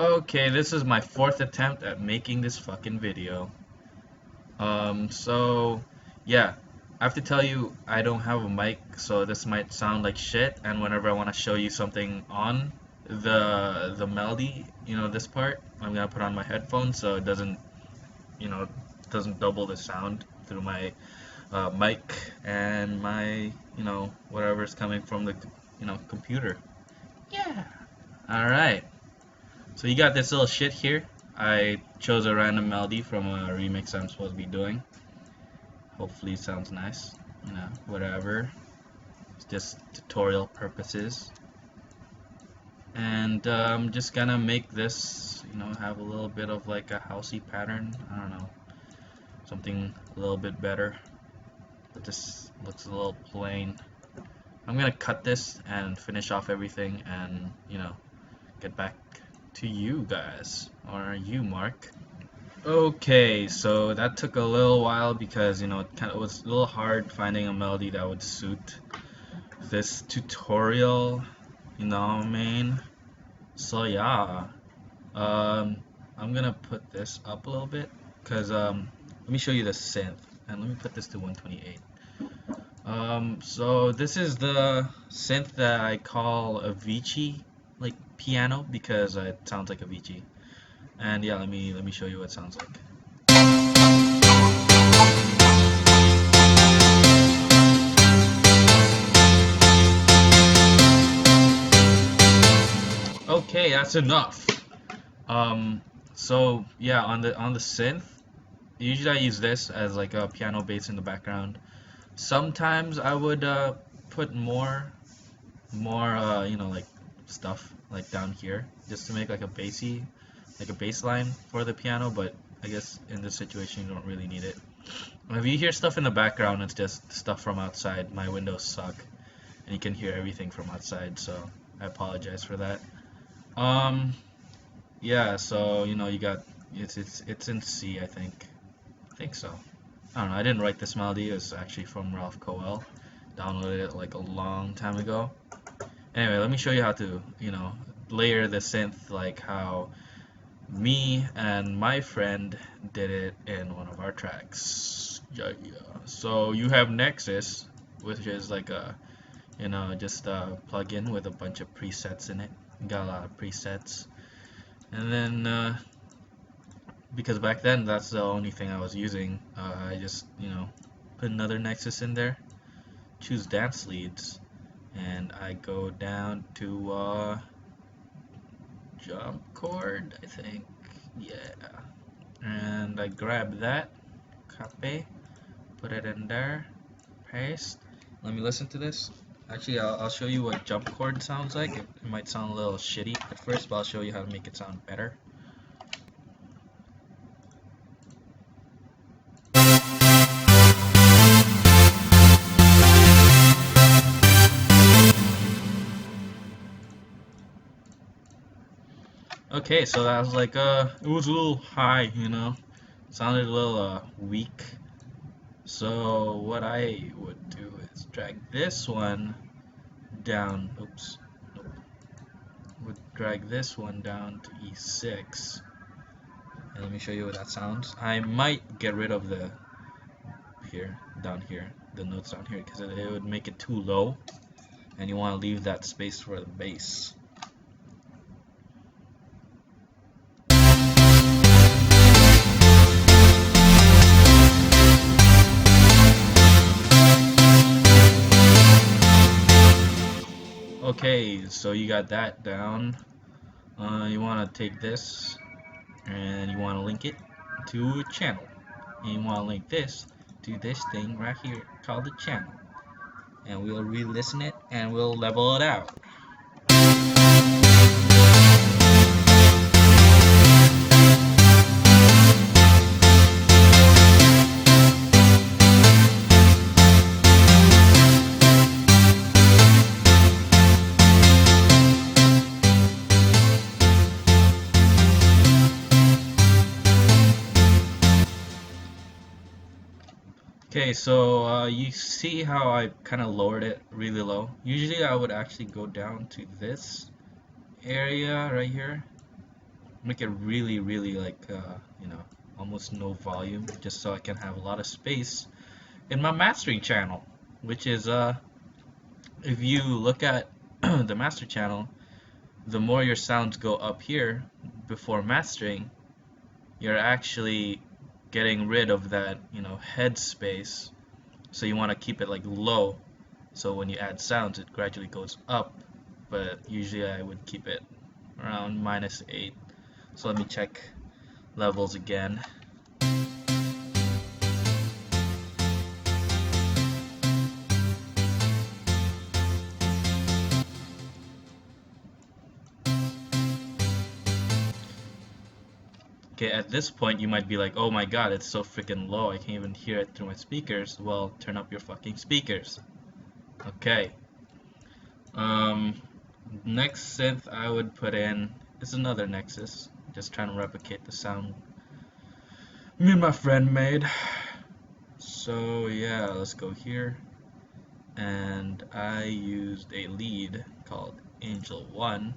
Okay, this is my fourth attempt at making this fucking video. So yeah, I have to tell you I don't have a mic, so this might sound like shit. And whenever I want to show you something on the melody, this part, I'm gonna put on my headphones so it doesn't, you know, doesn't double the sound through my mic and my, whatever's coming from the, computer. Yeah. All right. So you got this little shit here. I chose a random melody from a remix I'm supposed to be doing. Hopefully it sounds nice. Whatever. It's just tutorial purposes. And I'm just gonna make this, have a little bit of like a housey pattern. I don't know. Something a little bit better. But this looks a little plain. I'm gonna cut this and finish off everything and, get back to you guys. Or you, Mark. Okay, so that took a little while because it was a little hard finding a melody that would suit this tutorial, what I mean? So yeah, I'm gonna put this up a little bit because let me show you the synth and let me put this to 128. So this is the synth that I call Avicii, like piano, because it sounds like Avicii. And yeah, let me show you what it sounds like. Okay, that's enough. Um, so yeah, on the synth, usually I use this as like a piano bass in the background. Sometimes I would put more like stuff like down here just to make like a bass line for the piano, but I guess in this situation you don't really need it. If you hear stuff in the background, it's just stuff from outside. My windows suck and you can hear everything from outside, so I apologize for that. Um, yeah, so you got it's in C, I think. I think so. I don't know. I didn't write this melody. It was actually from Ralph Coel. Downloaded it like a long time ago. Anyway, let me show you how to, layer the synth like how me and my friend did it in one of our tracks. Yeah, yeah. So you have Nexus, which is like a, just a plugin with a bunch of presets in it. Got a lot of presets. And then, because back then that's the only thing I was using, I just, put another Nexus in there, choose dance leads, and I go down to jump chord, I think. Yeah. And I grab that, copy, put it in there, paste. Let me listen to this. Actually, I'll show you what jump chord sounds like. It might sound a little shitty at first, but I'll show you how to make it sound better. Okay, so that was like it was a little high, sounded a little weak. So what I would do is drag this one down. Oops. Nope. Would drag this one down to E6. And let me show you what that sounds. I might get rid of the down here, the notes down here, because it would make it too low, and you want to leave that space for the bass. Okay, so you got that down. You want to take this and you want to link it to a channel, and you want to link this to this thing right here called the channel, and we'll re-listen it and we'll level it out. Okay, so you see how I kind of lowered it really low. Usually I would actually go down to this area right here, make it really, really like, you know, almost no volume, just so I can have a lot of space in my mastering channel, which is, if you look at the master channel, the more your sounds go up here before mastering, you're actually getting rid of that, you know, head space. So you want to keep it like low. So when you add sounds, it gradually goes up. But usually I would keep it around -8. So let me check levels again. Okay, at this point you might be like, oh my god, it's so freaking low, I can't even hear it through my speakers. Well, turn up your fucking speakers. Okay. Next synth I would put in is another Nexus. Just trying to replicate the sound me and my friend made. So yeah, let's go here. And I used a lead called Angel 1.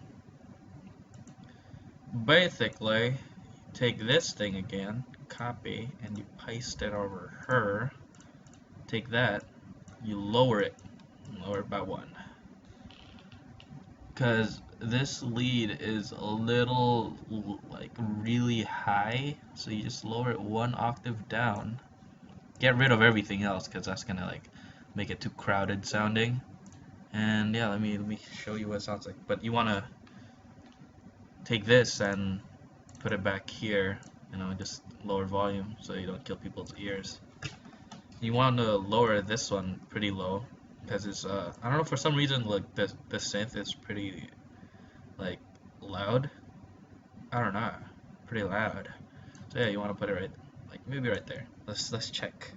Basically, take this thing again, copy, and you paste it over her. Take that, you lower it by 1. Because this lead is a little, like, really high, so you just lower it 1 octave down. Get rid of everything else, because that's gonna, like, make it too crowded sounding. And yeah, let me show you what it sounds like. But you wanna take this and put it back here, you know, just lower volume so you don't kill people's ears. You want to lower this one pretty low because it's I don't know, for some reason like the synth is pretty like loud. I don't know, pretty loud. So yeah, you want to put it right, like maybe right there. Let's check.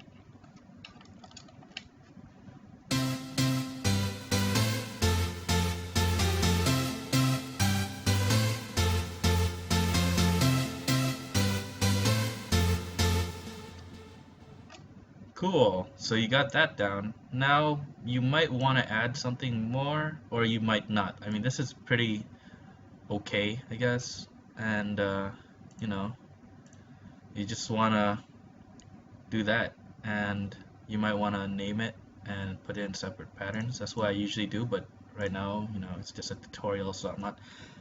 Cool, so you got that down. Now you might want to add something more, or you might not. I mean, this is pretty okay, I guess. And you know, you just want to do that, and you might want to name it and put it in separate patterns. That's what I usually do, but right now, you know, it's just a tutorial, so I'm not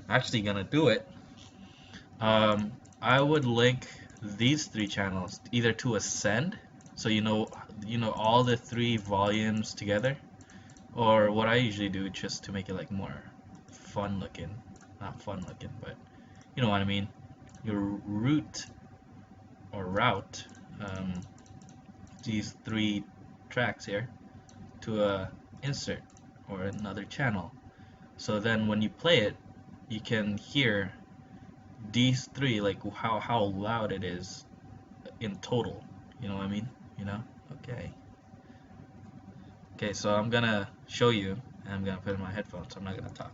actually gonna do it. I would link these 3 channels either to Ascend, so you know all the 3 volumes together, or what I usually do just to make it like more fun looking, not fun looking, but you know what I mean. Your route these 3 tracks here to a insert or another channel. So then when you play it, you can hear these 3, like how loud it is in total. You know what I mean? You know? Okay. Okay, so I'm gonna show you, and I'm gonna put in my headphones. I'm not gonna talk.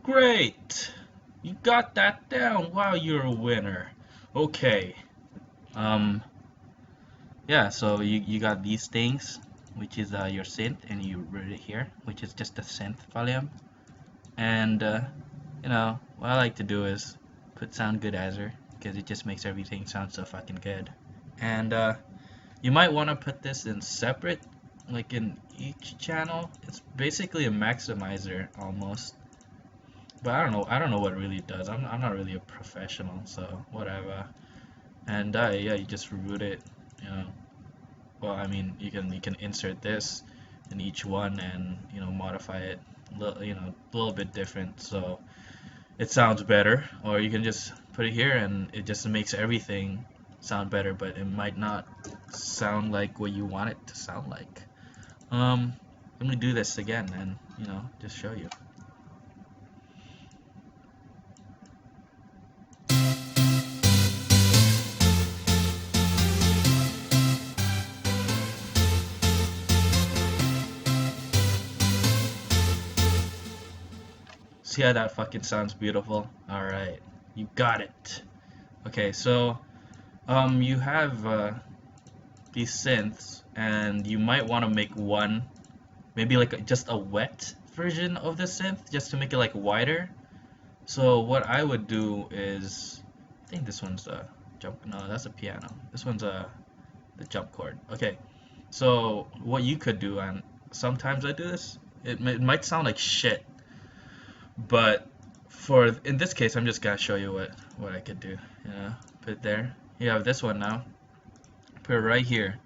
Great! You got that down. Wow, you're a winner. Okay. Yeah, so you got these things, which is your synth, and you read it here, which is just the synth volume. And you know, what I like to do is put sound goodizer, because it just makes everything sound so fucking good. And you might want to put this in separate, like in each channel. It's basically a maximizer almost. But I don't know what it really does. I'm not really a professional, so whatever. And yeah, you just root it, you know. Well, I mean, you can insert this in each one and, you know, modify it, you know, a little bit different so it sounds better. Or you can just put it here and it just makes everything sound better, but it might not sound like what you want it to sound like. Let me do this again and, you know, just show you. See how that fucking sounds beautiful? Alright, you got it. Okay, so you have these synths, and you might want to make one, maybe like just a wet version of the synth, just to make it like wider. So what I would do is, I think this one's a jump. No, that's a piano. This one's a the jump chord. Okay, so what you could do, and sometimes I do this. It might sound like shit, but for in this case, I'm just gonna show you what I could do. You know, put it there. You have this one now. Put it right here,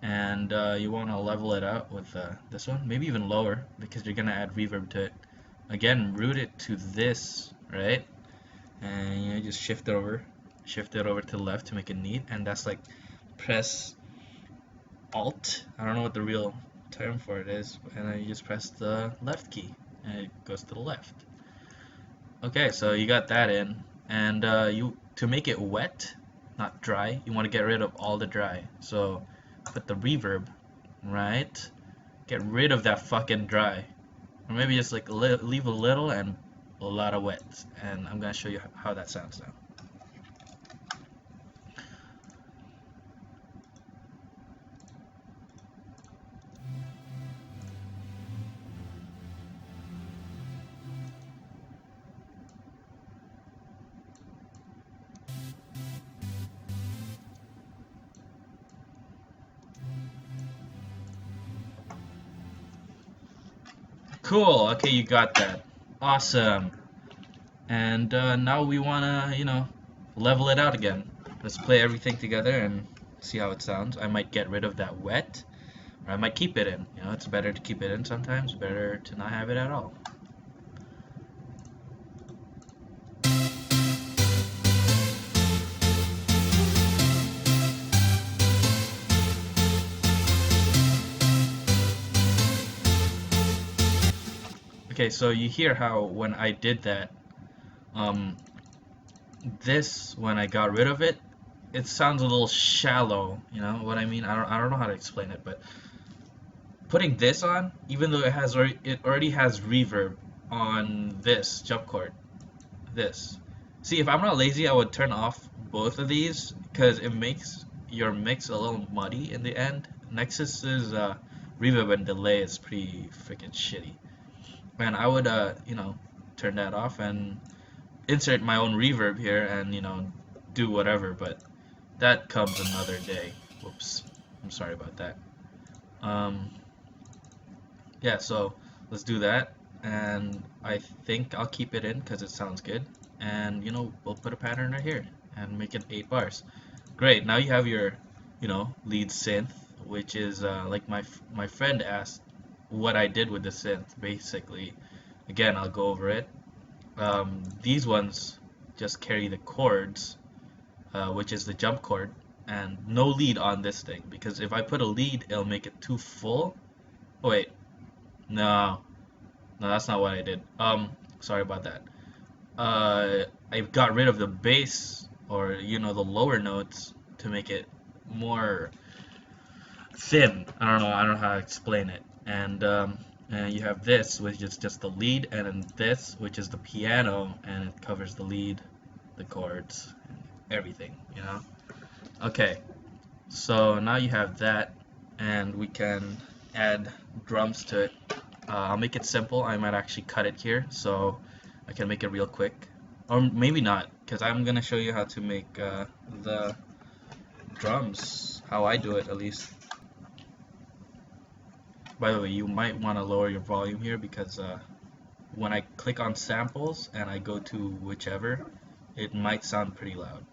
and you want to level it out with this one, maybe even lower because you're gonna add reverb to it. Again, route it to this, right? And you know, just shift it over to the left to make it neat, and that's like press Alt. I don't know what the real term for it is, and then you just press the left key, and it goes to the left. Okay, so you got that in, and you to make it wet, not dry, you want to get rid of all the dry. So put the reverb, right? Get rid of that fucking dry, or maybe just like leave a little and a lot of wet. And I'm gonna show you how that sounds now. Cool. Okay, you got that. Awesome. And now we wanna, you know, level it out again. Let's play everything together and see how it sounds. I might get rid of that wet, or I might keep it in. You know, it's better to keep it in sometimes, better to not have it at all. Okay, so you hear how when I did that, um, this, when I got rid of it, it sounds a little shallow, you know what I mean? I don't know how to explain it, but putting this on, even though it already has reverb on this jump chord, this. See, if I'm not lazy, I would turn off both of these because it makes your mix a little muddy in the end. Nexus's reverb and delay is pretty freaking shitty. And I would, you know, turn that off and insert my own reverb here and, you know, do whatever, but that comes another day. Whoops. I'm sorry about that. Um, yeah, so let's do that. And I think I'll keep it in because it sounds good. And, you know, we'll put a pattern right here and make it 8 bars. Great. Now you have your, you know, lead synth, which is like my friend asked what I did with the synth. Basically, again, I'll go over it. These ones just carry the chords, which is the jump chord, and no lead on this thing because if I put a lead, it'll make it too full. Oh, wait, no, no, that's not what I did. Sorry about that. I got rid of the bass, or you know, the lower notes to make it more thin. I don't know how to explain it. And you have this, which is just the lead, and then this, which is the piano, and it covers the lead, the chords, and everything, you know? Okay, so now you have that, and we can add drums to it. I'll make it simple. I might actually cut it here, so I can make it real quick. Or maybe not, because I'm gonna show you how to make the drums, how I do it at least. By the way, you might want to lower your volume here because when I click on samples and I go to whichever, it might sound pretty loud.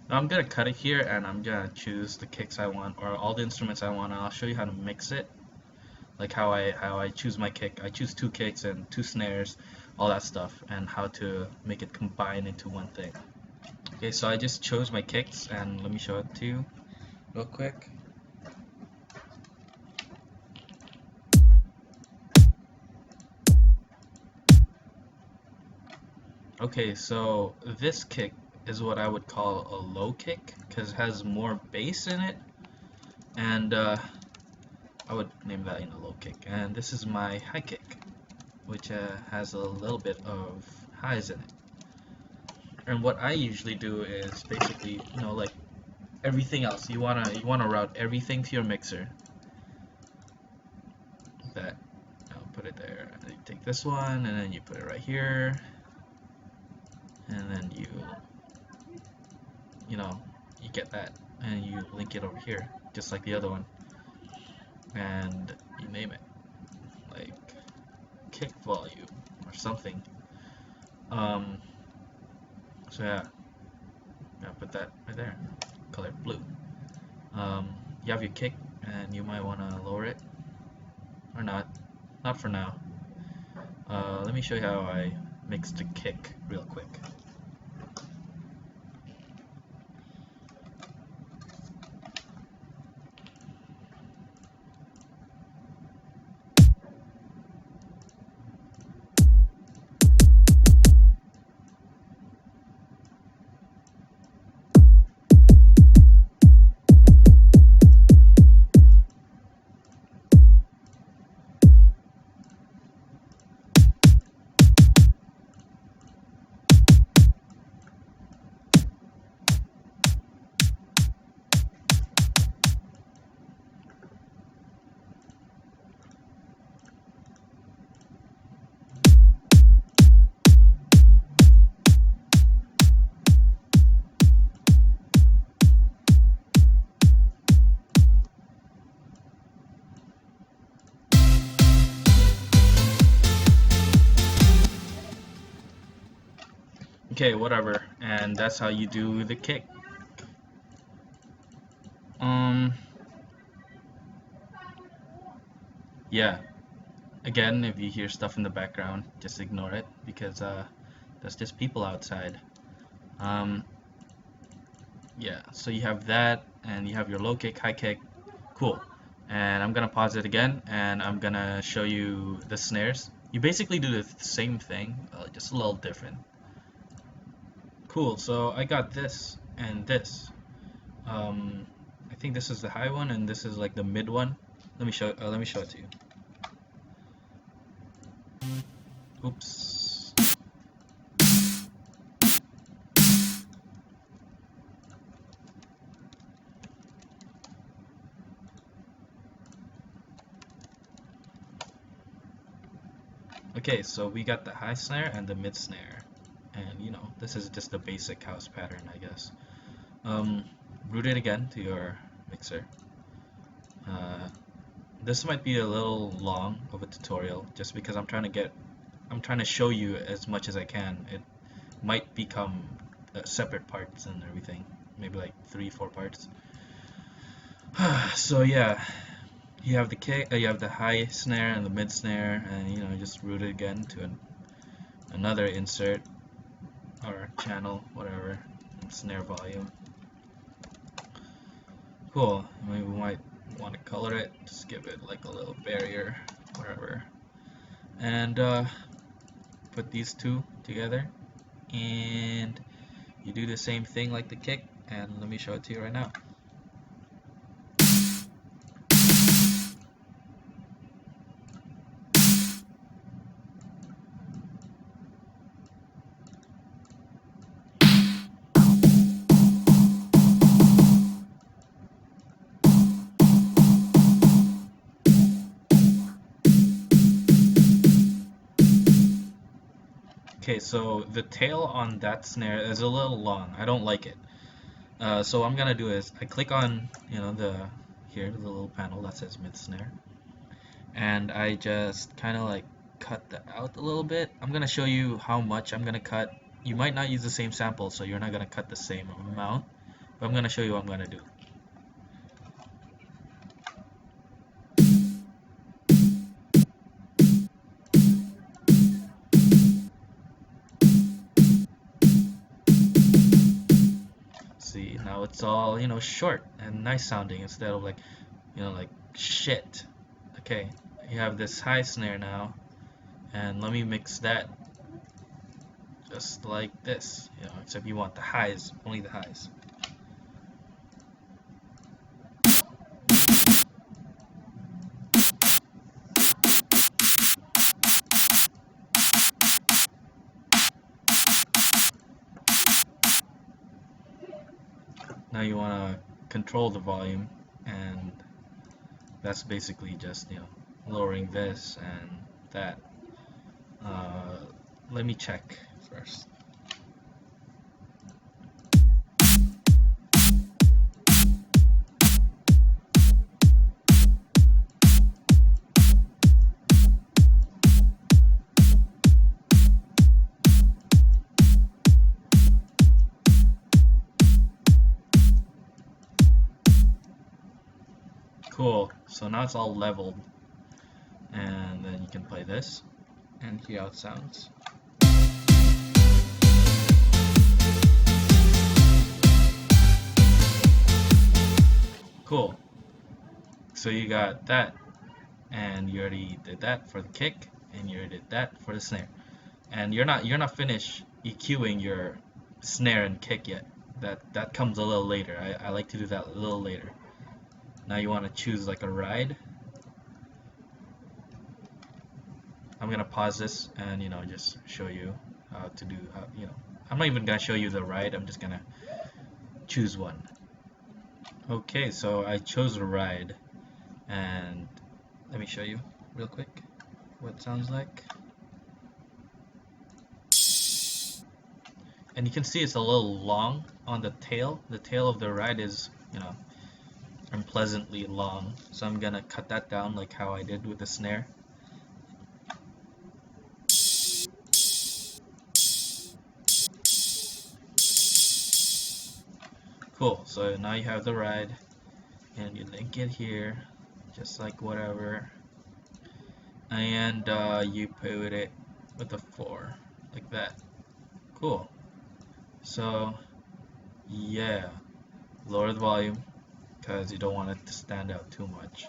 Now I'm gonna cut it here and I'm gonna choose the kicks I want or all the instruments I want, and I'll show you how to mix it. Like how I choose my kick. I choose 2 kicks and 2 snares, all that stuff, and how to make it combine into one thing. Okay, so I just chose my kicks, and let me show it to you real quick. Okay, so this kick is what I would call a low kick because it has more bass in it, and I would name that in a low kick. And this is my high kick, which has a little bit of highs in it. And what I usually do is basically, like everything else. You wanna route everything to your mixer. That I'll put it there. And you take this one, and then you put it right here, and then you get that, and you link it over here, just like the other one, and you name it, like kick volume or something. Um, so yeah, I'll put that right there, color blue. You have your kick, and you might want to lower it or not for now. Let me show you how I mix the kick real quick. Okay, whatever, and that's how you do the kick. Um, yeah. Again, if you hear stuff in the background, just ignore it because that's just people outside. Um, yeah, so you have that, and you have your low kick, high kick. Cool. And I'm gonna pause it again, and I'm gonna show you the snares. You basically do the same thing, just a little different. Cool. So I got this and this. I think this is the high one, and this is like the mid one. Let me show. Let me show it to you. Oops. Okay, so we got the high snare and the mid snare, and this is just a basic house pattern, I guess. Route it again to your mixer. Uh, this might be a little long of a tutorial, just because I'm trying to show you as much as I can. It might become separate parts and everything, maybe like 3, 4 parts. So yeah, you have the kick, you have the high snare and the mid snare, and just route it again to another insert or channel, whatever, snare volume. Cool. We might want to color it, just give it like a little barrier, whatever, and put these two together, and you do the same thing like the kick, and let me show it to you right now. Okay, so the tail on that snare is a little long. I don't like it. So what I'm gonna do is I click on, the little panel that says mid snare, and I just kind of like cut that out a little bit. I'm gonna show you how much I'm gonna cut. You might not use the same sample, so you're not gonna cut the same amount, but I'm gonna show you what I'm gonna do. See, now it's all, short and nice sounding instead of like, like shit. Okay, you have this high snare now, and let me mix that just like this, you know, except you want the highs, only the highs. Now you want to control the volume, and that's basically just, you know, lowering this and that. Let me check first. Cool, so now it's all leveled, and then you can play this and hear how it sounds. Cool. So you got that, and you already did that for the kick, and you already did that for the snare. And you're not finished EQing your snare and kick yet. That comes a little later. I like to do that a little later. Now you want to choose like a ride. I'm gonna pause this and, you know, just show you how to do, you know, I'm not even gonna show you the ride. I'm just gonna choose one. Okay, so I chose a ride, and let me show you real quick what it sounds like. And you can see it's a little long on the tail. The tail of the ride is, you know, unpleasantly long, so I'm gonna cut that down like how I did with the snare. Cool, so now you have the ride, and you link it here, just like whatever, and you put it with the 4, like that. Cool. So yeah, lower the volume because you don't want it to stand out too much.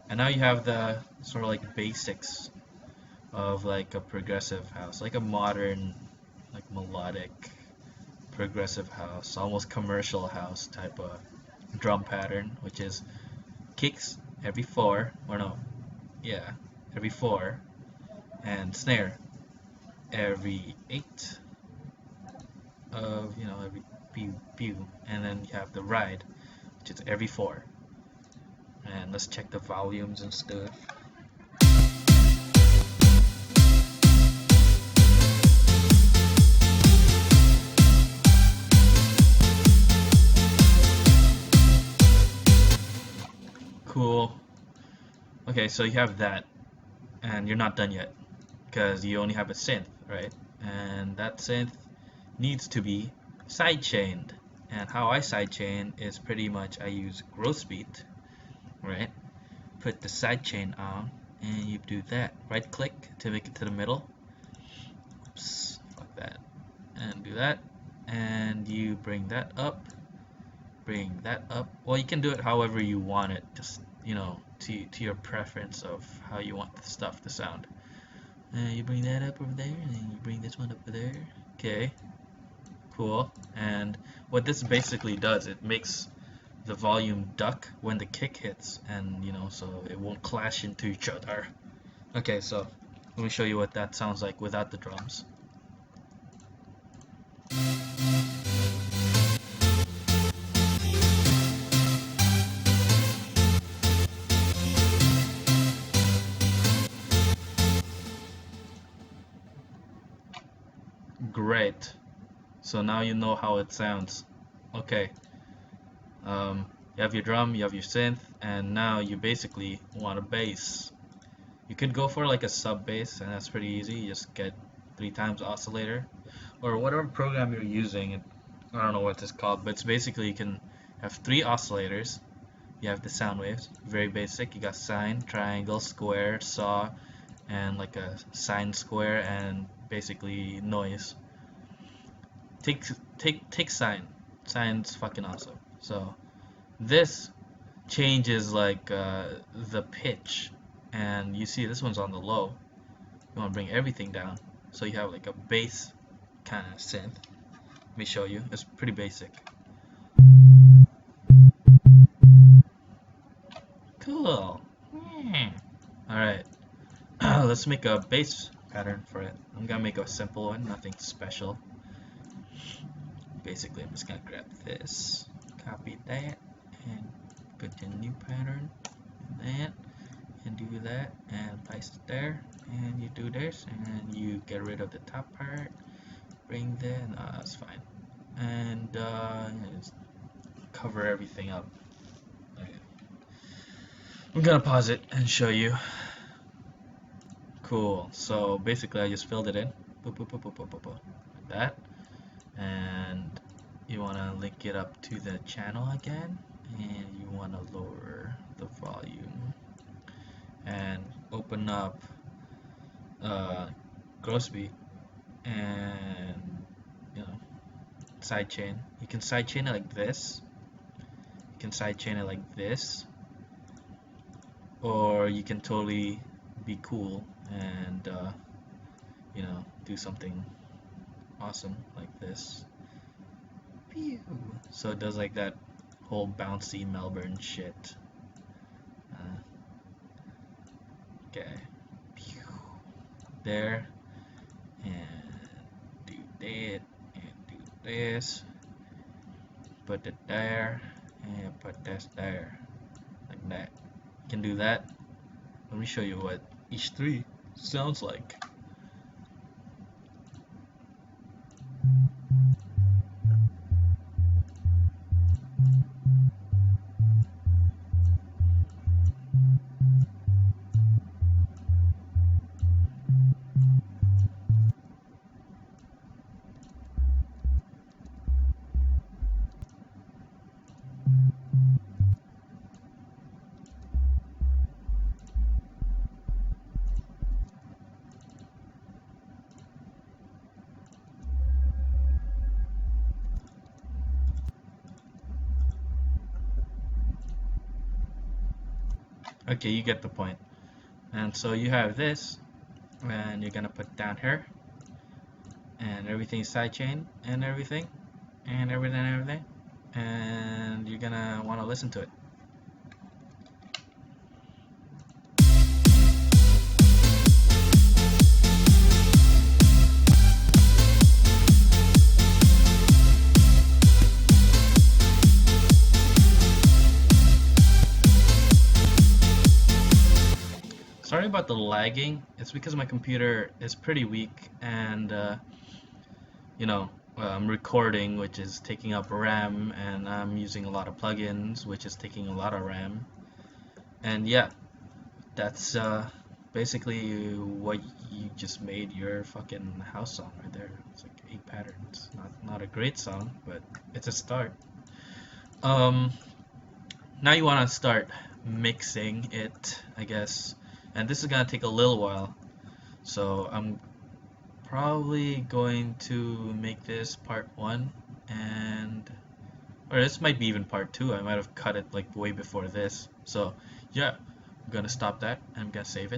And now you have the sort of like basics of like a progressive house, like a modern, like melodic progressive house, almost commercial house type of drum pattern, which is kicks every 4, or no, yeah, every 4, and snare every 8 of, you know, every pew, and then you have the ride, which is every 4. And let's check the volumes and stuff. Cool. Okay, so you have that, and you're not done yet because you only have a synth, right? And that synth needs to be sidechained. And how I sidechain is pretty much I use Growthbeat, right? Put the sidechain on, and you do that. Right click to make it to the middle. Oops, fuck that. And do that, and you bring that up. Bring that up. Well, you can do it however you want it, just, you know, to your preference of how you want the stuff to sound. And you bring that up over there, and then you bring this one up over there. Okay, cool. And what this basically does, it makes the volume duck when the kick hits, and, you know, so it won't clash into each other. Okay, so let me show you what that sounds like without the drums. Great. So now you know how it sounds. Okay. You have your drum, you have your synth, and now you basically want a bass. You could go for like a sub bass, and that's pretty easy. You just get 3 times oscillator, or whatever program you're using. I don't know what it's called, but it's basically you can have 3 oscillators. You have the sound waves, very basic. You got sine, triangle, square, saw, and like a sine square, and basically noise. Take sine. Sine's fucking awesome. So this changes like the pitch, and you see this one's on the low. You want to bring everything down, so you have like a bass kind of synth. Let me show you. It's pretty basic. Cool. Alright. Let's make a bass pattern for it. I'm gonna make a simple one, nothing special. Basically, I'm just gonna grab this, copy that, and put the new pattern in that, and do that, and place it there, and you do this, and you get rid of the top part, bring that, no, that's fine, and just cover everything up. Okay. I'm gonna pause it and show you. Cool. So basically, I just filled it in, boop, boop, boop, boop, boop, boop, boop, like that, and you want to link it up to the channel again, and you want to lower the volume and open up Grossbeat and sidechain. You can sidechain it like this. You can sidechain it like this, or you can totally be cool and do something awesome like this. Pew. So it does like that whole bouncy Melbourne shit. Okay. Pew. There. And do that. And do this. Put it there. And put this there. Like that. You can do that. Let me show you what each three sounds like. Okay, you get the point. And so you have this, and you're gonna put down here, and everything sidechain, and everything, and everything, and you're gonna want to listen to it. Sorry about the lagging. It's because my computer is pretty weak, and I'm recording, which is taking up RAM, and I'm using a lot of plugins, which is taking a lot of RAM. And yeah, that's basically what you just made your fucking house song right there. It's like 8 patterns. Not a great song, but it's a start. Now you want to start mixing it, I guess. And this is gonna take a little while, so I'm probably going to make this part 1, or this might be even part 2. I might have cut it like way before this. So yeah, I'm gonna stop that and I'm gonna save it.